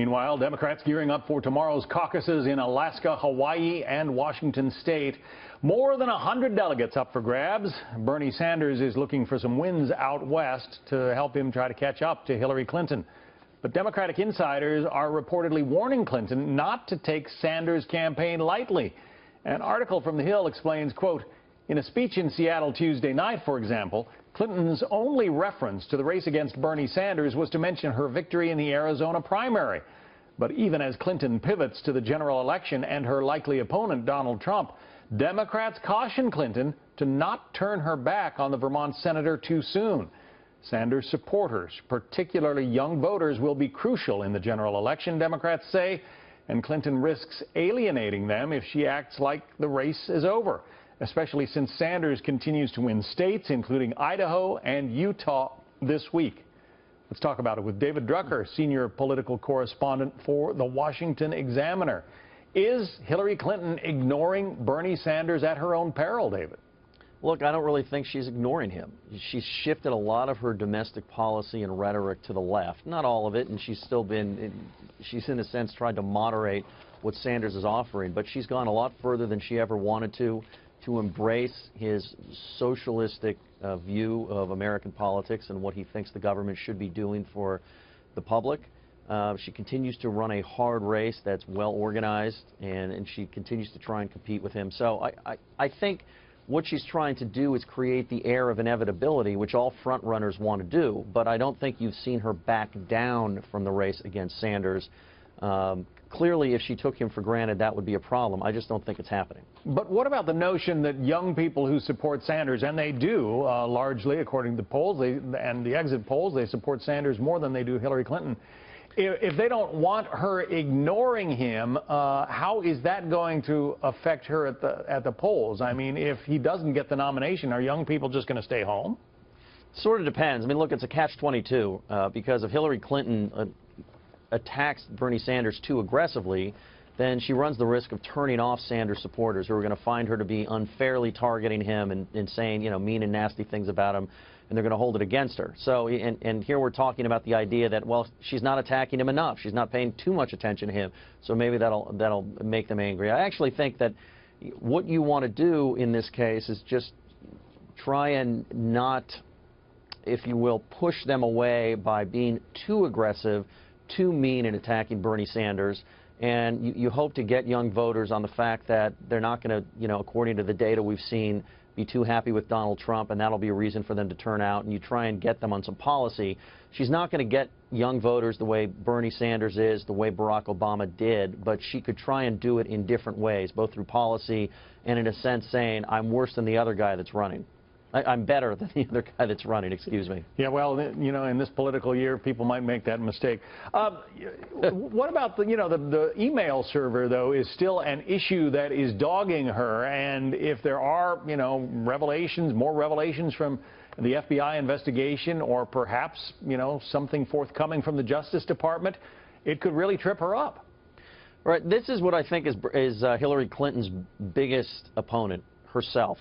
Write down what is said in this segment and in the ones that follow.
Meanwhile, Democrats gearing up for tomorrow's caucuses in Alaska, Hawaii, and Washington state. More than 100 delegates up for grabs. Bernie Sanders is looking for some wins out west to help him try to catch up to Hillary Clinton. But Democratic insiders are reportedly warning Clinton not to take Sanders' campaign lightly. An article from The Hill explains, quote, in a speech in Seattle Tuesday night, for example, Clinton's only reference to the race against Bernie Sanders was to mention her victory in the Arizona primary. But even as Clinton pivots to the general election and her likely opponent, Donald Trump, Democrats caution Clinton to not turn her back on the Vermont senator too soon. Sanders supporters, particularly young voters, will be crucial in the general election, Democrats say, and Clinton risks alienating them if she acts like the race is over, especially since Sanders continues to win states, including Idaho and Utah this week. Let's talk about it with David Drucker, senior political correspondent for The Washington Examiner. Is Hillary Clinton ignoring Bernie Sanders at her own peril, David? Look, I don't really think she's ignoring him. She's shifted a lot of her domestic policy and rhetoric to the left. Not all of it, and she's in a sense tried to moderate what Sanders is offering, but she's gone a lot further than she ever wanted to embrace his socialistic view of American politics and what he thinks the government should be doing for the public. She continues to run a hard race that's well organized, and she continues to try and compete with him. So I think what she's trying to do is create the air of inevitability, which all front runners want to do, but I don't think you've seen her back down from the race against Sanders. Clearly, if she took him for granted, that would be a problem. I just don't think it's happening. But what about the notion that young people who support Sanders, and they do, largely, according to the polls and the exit polls, they support Sanders more than they do Hillary Clinton. If they don't want her ignoring him, how is that going to affect her at the polls? I mean, if he doesn't get the nomination, are young people just going to stay home? Sort of depends. I mean, look, it's a catch-22 because if Hillary Clinton attacks Bernie Sanders too aggressively, then she runs the risk of turning off Sanders supporters who are going to find her to be unfairly targeting him and saying, you know, mean and nasty things about him, and they're going to hold it against her. So, and here we're talking about the idea that, well, she's not attacking him enough. She's not paying too much attention to him, so maybe that'll make them angry. I actually think that what you want to do in this case is just try and not, if you will, push them away by being too aggressive, too mean in attacking Bernie Sanders, and you hope to get young voters on the fact that they're not going to, you know, according to the data we've seen, be too happy with Donald Trump, and that'll be a reason for them to turn out, and you try and get them on some policy. She's not going to get young voters the way Bernie Sanders is, the way Barack Obama did, but she could try and do it in different ways, both through policy and in a sense saying, I'm worse than the other guy that's running. I'm better than the other guy that's running, excuse me. Yeah, well, you know, in this political year, people might make that mistake. What about the email server, though, is still an issue that is dogging her, and if there are, you know, more revelations from the FBI investigation, or perhaps, you know, something forthcoming from the Justice Department, it could really trip her up. Right. This is what I think is Hillary Clinton's biggest opponent, herself.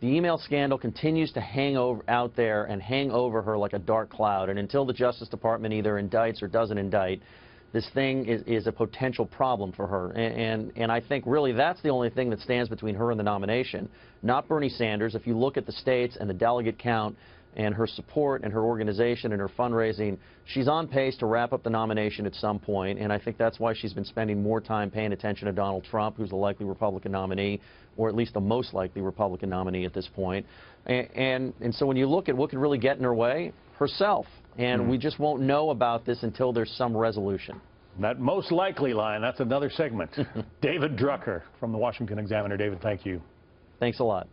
The email scandal continues to hang out there and hang over her like a dark cloud. And until the Justice Department either indicts or doesn't indict, this thing is a potential problem for her. And I think really that's the only thing that stands between her and the nomination, not Bernie Sanders. If you look at the states and the delegate count and her support and her organization and her fundraising, she's on pace to wrap up the nomination at some point, and I think that's why she's been spending more time paying attention to Donald Trump, who's the likely Republican nominee, or at least the most likely Republican nominee at this point. And so when you look at what could really get in her way, herself, and we just won't know about this until there's some resolution. That most likely line, that's another segment. David Drucker from The Washington Examiner. David, thank you. Thanks a lot.